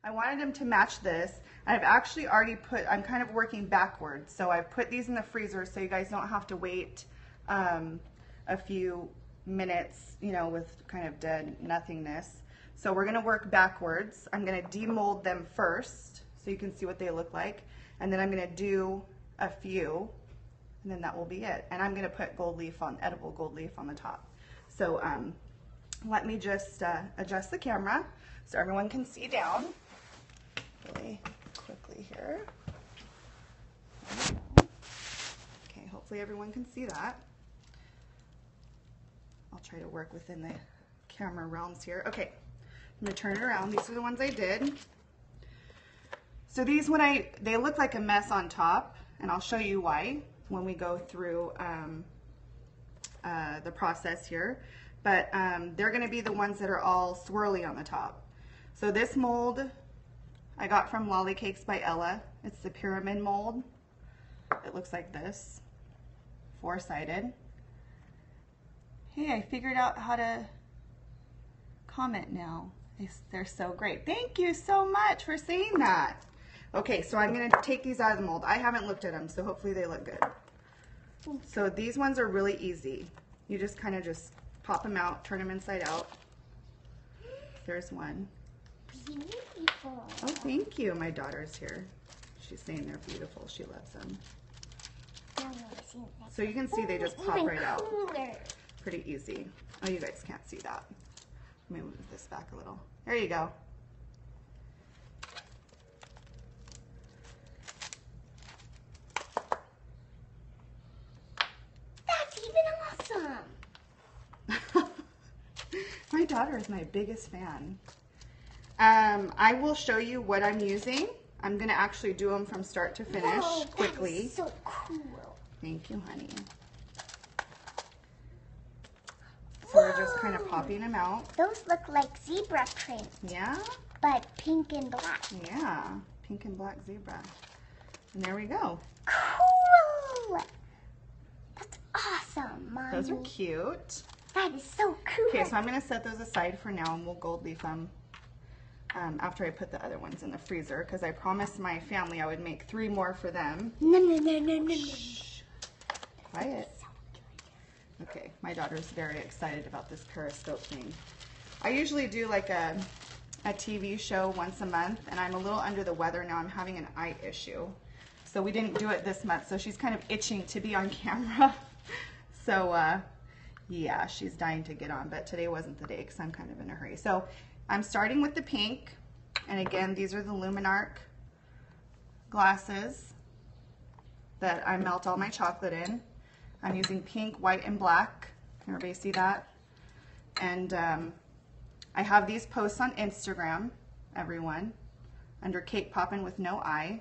I wanted them to match this. And I've actually already I'm kind of working backwards. So I've put these in the freezer so you guys don't have to wait a few minutes, you know, with kind of dead nothingness. So we're gonna work backwards. I'm gonna demold them first so you can see what they look like. And then I'm gonna do a few, and then that will be it. And I'm gonna put gold leaf on, edible gold leaf on the top. So let me just adjust the camera so everyone can see down really quickly here. Okay, hopefully everyone can see that. I'll try to work within the camera realms here. Okay, I'm gonna turn it around. These are the ones I did. So these, they look like a mess on top, and I'll show you why when we go through the process here. But they're gonna be the ones that are all swirly on the top. So this mold I got from Lolly Cakes by Ella. It's the pyramid mold. It looks like this, 4-sided. Hey, I figured out how to comment now. They're so great. Thank you so much for saying that. Okay, so I'm gonna take these out of the mold. I haven't looked at them, so hopefully they look good. So these ones are really easy. You just kind of just pop them out, turn them inside out. There's one. Beautiful. Oh, thank you. My daughter's here. She's saying they're beautiful. She loves them. So you can see they just pop right out. Pretty easy. Oh, you guys can't see that. Let me move this back a little. There you go. That's even awesome. My daughter is my biggest fan. I will show you what I'm using. I'm going to actually do them from start to finish quickly. That is so cool. Thank you, honey. So we're just kind of popping them out. Those look like zebra print. Yeah? But pink and black. Yeah, pink and black zebra. And there we go. Cool! That's awesome, Mommy. Those are cute. That is so cool. Okay, so I'm going to set those aside for now, and we'll gold leaf them after I put the other ones in the freezer, because I promised my family I would make 3 more for them. No, no, no, no, no, no. Shh. Quiet. Okay, my daughter's very excited about this Periscope thing. I usually do like a TV show once a month, and I'm a little under the weather now. I'm having an eye issue. So we didn't do it this month, so she's kind of itching to be on camera. So yeah, she's dying to get on, but today wasn't the day because I'm kind of in a hurry. So I'm starting with the pink, and again, these are the Luminarc glasses that I melt all my chocolate in. I'm using pink, white, and black. Can everybody see that? And I have these posts on Instagram, everyone, under Cake Poppin with no I.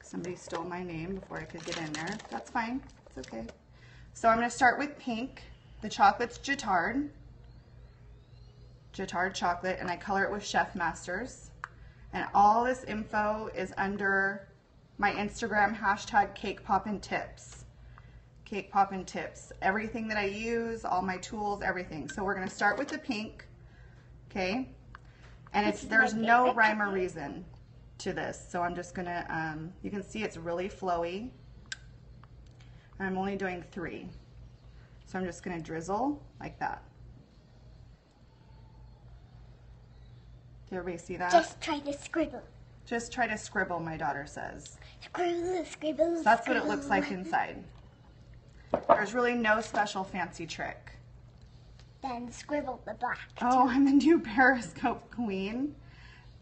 Somebody stole my name before I could get in there. That's fine, it's okay. So I'm gonna start with pink. The chocolate's Jatard chocolate, and I color it with Chef Masters. And all this info is under my Instagram, hashtag Cake Poppin Tips. Cake Poppin Tips. Everything that I use, all my tools, everything. So we're gonna start with the pink, okay? And there's no rhyme or reason to this. So I'm just gonna, you can see it's really flowy. I'm only doing 3. So I'm just gonna drizzle like that. Did everybody see that? Just try to scribble. Just try to scribble, my daughter says. Scribble, scribble, So that's what it looks like inside. There's really no special fancy trick. Then scribble the black. Oh, I'm a new Periscope queen.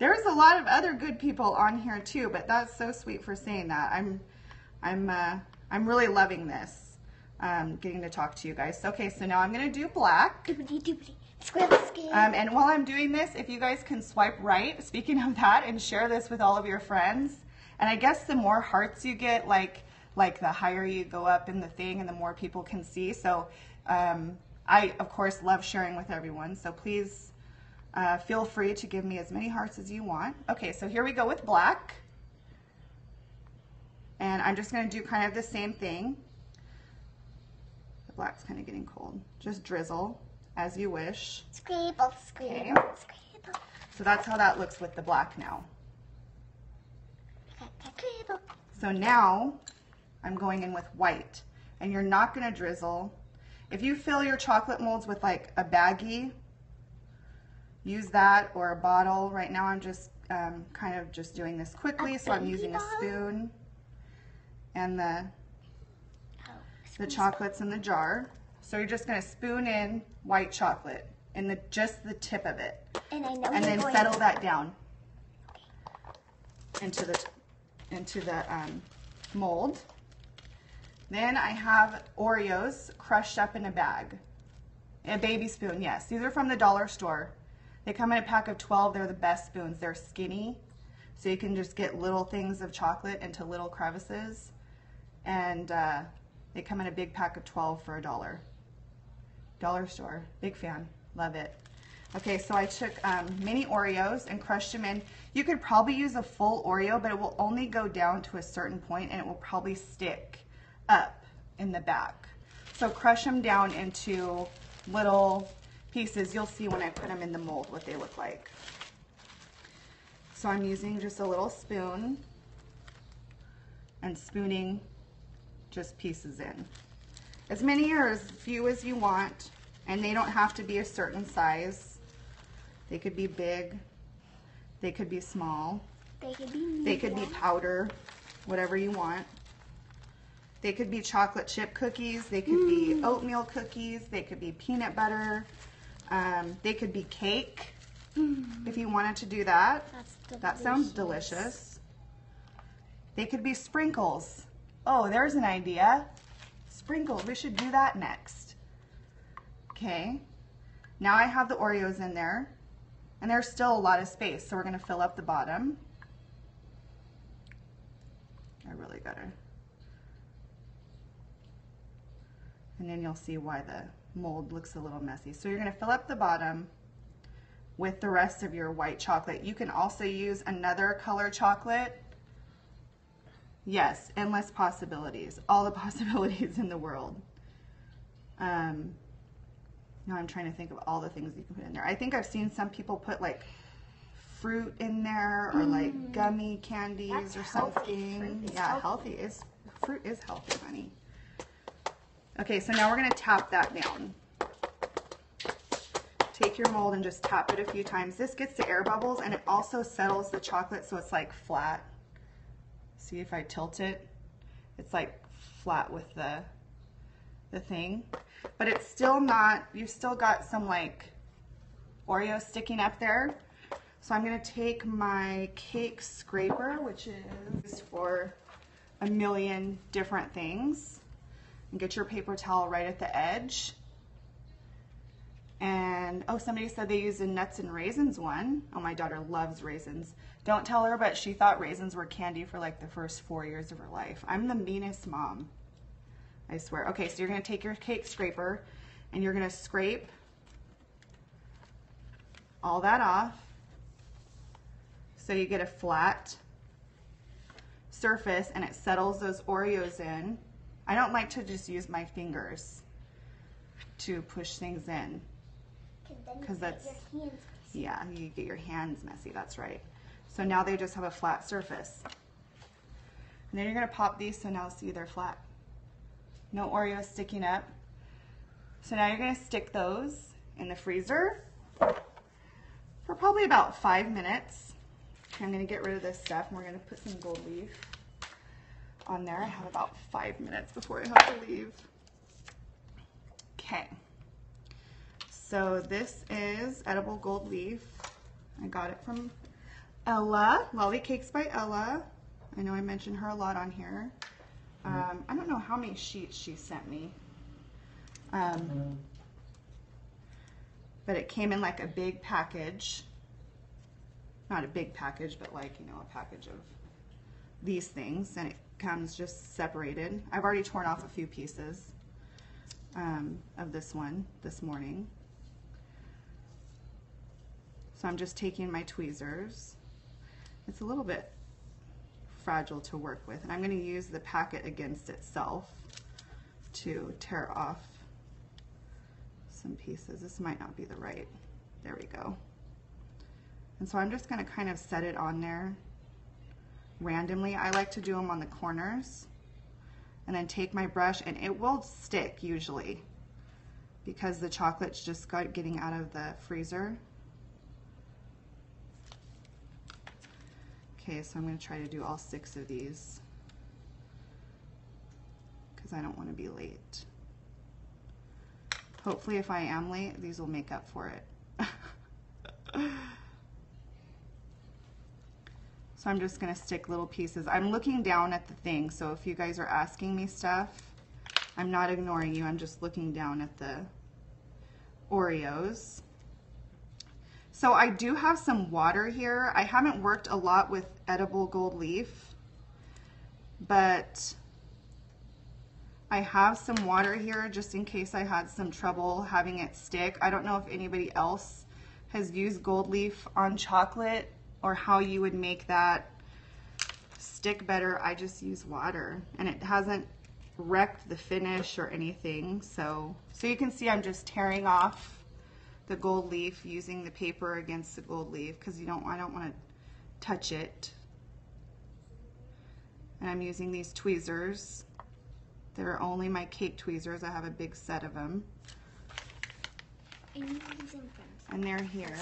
There's a lot of other good people on here too, but that's so sweet for saying that. I'm really loving this, getting to talk to you guys. Okay, so now I'm gonna do black. Doobly doobly. Scribble, scribble. And while I'm doing this, if you guys can swipe right, speaking of that, and share this with all of your friends. And I guess the more hearts you get, like the higher you go up in the thing and the more people can see. So I, of course, love sharing with everyone. So please feel free to give me as many hearts as you want. Okay, so here we go with black. And I'm just going to do kind of the same thing. The black's kind of getting cold. Just drizzle as you wish. Scribble, scribble, Okay. scribble. So that's how that looks with the black now. Scribble. So now I'm going in with white, and you're not going to drizzle. If you fill your chocolate molds with like a baggie, use that, or a bottle. Right now I'm just kind of just doing this quickly, so I'm using a spoon and the chocolates in the jar. So you're just going to spoon in white chocolate in just the tip of it, And I know and then settle that down into the mold. Then I have Oreos crushed up in a bag. A baby spoon, yes. These are from the dollar store. They come in a pack of 12. They're the best spoons. They're skinny, so you can just get little things of chocolate into little crevices. And they come in a big pack of 12 for $1. Dollar store. Big fan. Love it. Okay, so I took mini Oreos and crushed them in. You could probably use a full Oreo, but it will only go down to a certain point, and it will probably stick up in the back. So crush them down into little pieces. You'll see when I put them in the mold what they look like. So I'm using just a little spoon and spooning just pieces in. As many or as few as you want, and they don't have to be a certain size. They could be big, they could be small, they could be powder, whatever you want. They could be chocolate chip cookies, they could be oatmeal cookies, they could be peanut butter, they could be cake if you wanted to do that. That sounds delicious. They could be sprinkles. Oh, there's an idea. Sprinkles, we should do that next. Okay, now I have the Oreos in there, and there's still a lot of space, so we're going to fill up the bottom. I really gotta. And then you'll see why the mold looks a little messy. So you're going to fill up the bottom with the rest of your white chocolate. You can also use another color chocolate. Yes, endless possibilities. All the possibilities in the world. Now I'm trying to think of all the things you can put in there. I think I've seen some people put like fruit in there, or like gummy candies or something. Yeah, healthy. Fruit is healthy, honey. Okay, so now we're going to tap that down. Take your mold and just tap it a few times. This gets the air bubbles, and it also settles the chocolate so it's like flat. See if I tilt it, it's like flat with the thing. But it's still not, you've still got some like Oreo sticking up there. So I'm going to take my cake scraper, which is for a million different things, and get your paper towel right at the edge. And oh, somebody said they used a nuts and raisins one. Oh, my daughter loves raisins. Don't tell her, but she thought raisins were candy for like the first 4 years of her life. I'm the meanest mom, I swear. Okay, so you're going to take your cake scraper and you're going to scrape all that off so you get a flat surface and it settles those Oreos in. I don't like to just use my fingers to push things in, because that's, yeah, you get your hands messy, that's right. So now they just have a flat surface. And then you're going to pop these, so now see they're flat. No Oreos sticking up. So now you're going to stick those in the freezer for probably about 5 minutes. I'm going to get rid of this stuff, and we're going to put some gold leaf on there. I have about 5 minutes before I have to leave. Okay. So this is edible gold leaf. I got it from Ella, Lolly Cakes by Ella. I know I mentioned her a lot on here. I don't know how many sheets she sent me. But it came in like a big package. Not a big package, but like, you know, a package of these things. And it comes just separated. I've already torn off a few pieces of this one this morning. So I'm just taking my tweezers. It's a little bit fragile to work with, and I'm going to use the packet against itself to tear off some pieces. This might not be the right, there we go. And so I'm just going to kind of set it on there randomly. I like to do them on the corners and then take my brush, and it will stick usually because the chocolate's just getting out of the freezer. Okay, so I'm going to try to do all 6 of these because I don't want to be late. Hopefully if I am late, these will make up for it. So I'm just going to stick little pieces. I'm looking down at the thing, so if you guys are asking me stuff, I'm not ignoring you. I'm just looking down at the Oreos. So I do have some water here. I haven't worked a lot with edible gold leaf, but I have some water here just in case I had some trouble having it stick. I don't know if anybody else has used gold leaf on chocolate or how you would make that stick better. I just use water and it hasn't wrecked the finish or anything. So you can see I'm just tearing off the gold leaf using the paper against the gold leaf because I don't want to touch it. And I'm using these tweezers. They're only my cake tweezers. I have a big set of them. And they're here.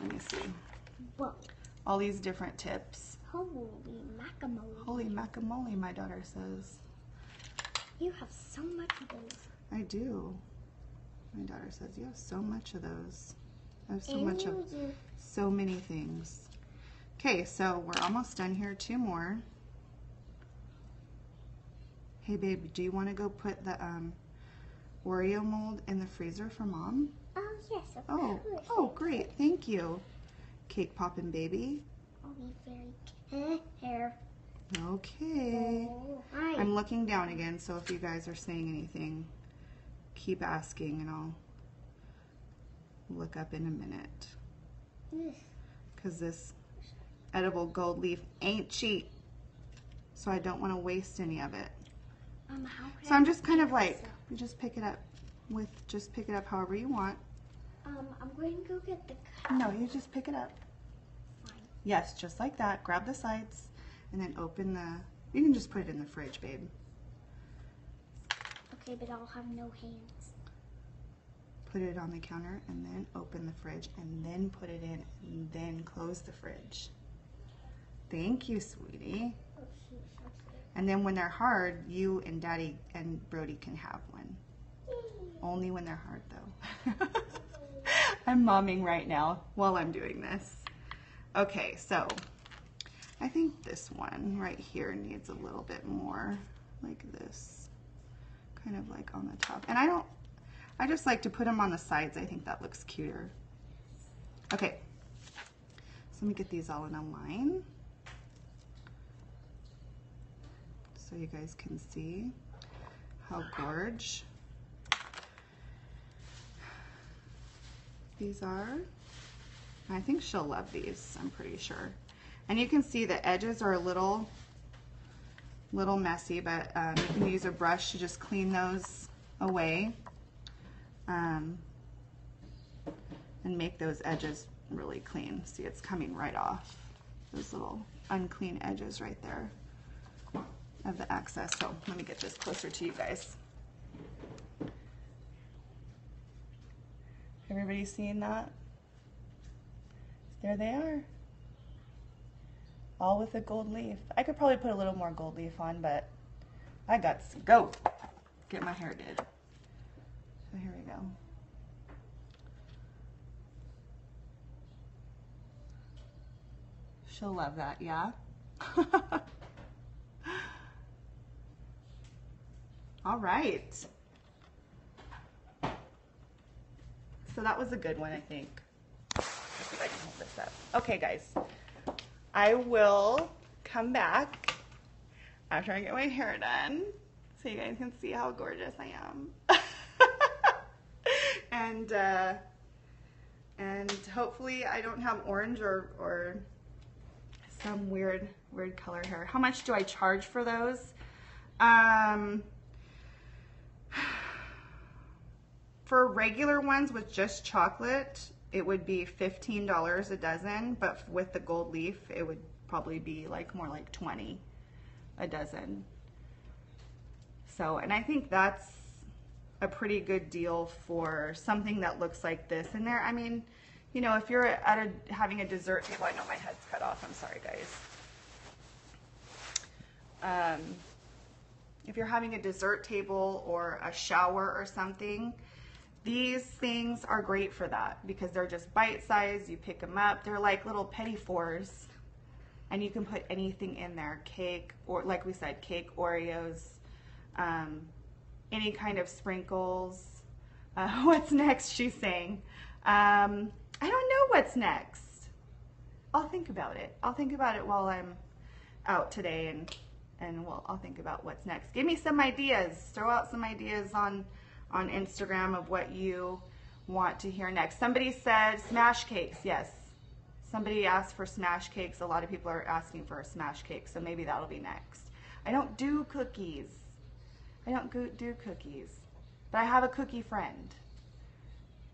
Let me see. Whoa. All these different tips. Holy macamole. Holy macamole, my daughter says. You have so much of those. I do. My daughter says, you have so much of those. I have so much of so many things. Okay, so we're almost done here. 2 more. Hey, babe, do you want to go put the Oreo mold in the freezer for Mom? Oh, yes, of course. Oh, great. Thank you. Cake Poppin' baby. I'll be very careful. Okay. Oh, hi. I'm looking down again, so if you guys are saying anything, keep asking and I'll look up in a minute. Because this edible gold leaf ain't cheap, so I don't want to waste any of it. So I'm just kind of like, you just pick it up however you want. I'm going to go get the cup. No, you just pick it up. Fine. Yes, just like that. Grab the sides and then open the, you can just put it in the fridge, babe. Okay, but I'll have no hands. Put it on the counter and then open the fridge and then put it in and then close the fridge. Thank you, sweetie. Oh, shoot. And then when they're hard, you and Daddy and Brody can have one. Only when they're hard, though. I'm momming right now while I'm doing this. Okay, so I think this one right here needs a little bit more like this. Kind of like on the top. And I just like to put them on the sides. I think that looks cuter. Okay, so let me get these all in a line so you guys can see how gorgeous these are. I think she'll love these, I'm pretty sure. And you can see the edges are a little messy, but you can use a brush to just clean those away and make those edges really clean. See, it's coming right off. Those little unclean edges right there of the excess. So let me get this closer to you guys. Everybody seeing that? There they are. All with a gold leaf. I could probably put a little more gold leaf on, but I got to go get my hair did. So here we go. She'll love that, yeah? All right. So that was a good one, I think. Let's see if I can hold this up. Okay, guys. I will come back after I get my hair done so you guys can see how gorgeous I am. And hopefully I don't have orange or some weird color hair. How much do I charge for those? For regular ones with just chocolate, it would be $15 a dozen, but with the gold leaf, it would probably be like more like 20 a dozen. So, and I think that's a pretty good deal for something that looks like this in there. I mean, you know, if you're at having a dessert table, I know my head's cut off, I'm sorry guys. If you're having a dessert table or a shower or something, these things are great for that because they're just bite-sized. You pick them up. They're like little petit fours, and you can put anything in there. Cake, or like we said, cake, Oreos, any kind of sprinkles. What's next, she's saying. I don't know what's next. I'll think about it. I'll think about it while I'm out today, and I'll think about what's next. Give me some ideas. Throw out some ideas on Instagram of what you want to hear next. Somebody said smash cakes. Yes. Somebody asked for smash cakes. A lot of people are asking for a smash cake, so maybe that'll be next. I don't do cookies. I don't do cookies. But I have a cookie friend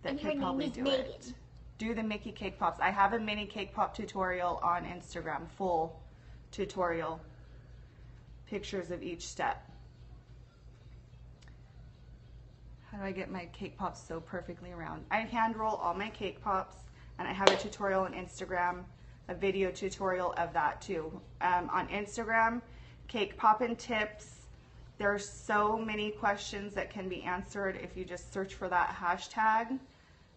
that could probably do it. Do the Mickey cake pops. I have a mini cake pop tutorial on Instagram, full tutorial, pictures of each step. How do I get my cake pops so perfectly round? I hand roll all my cake pops, and I have a tutorial on Instagram, a video tutorial of that too. On Instagram, Cake Poppin' Tips. There's so many questions that can be answered if you just search for that hashtag.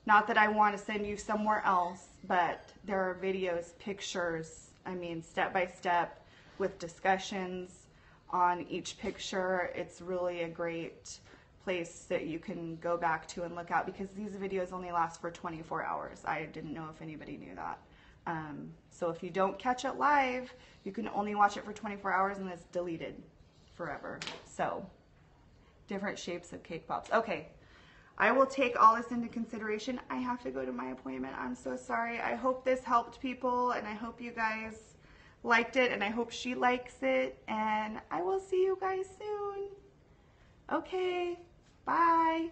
Not that I want to send you somewhere else, but there are videos, pictures, I mean, step by step with discussions on each picture. It's really a great place that you can go back to and look at because these videos only last for 24 hours. I didn't know if anybody knew that. So if you don't catch it live, you can only watch it for 24 hours and it's deleted forever. So different shapes of cake pops. Okay, I will take all this into consideration. I have to go to my appointment. I'm so sorry. I hope this helped people, and I hope you guys liked it, and I hope she likes it, and I will see you guys soon. Okay, bye.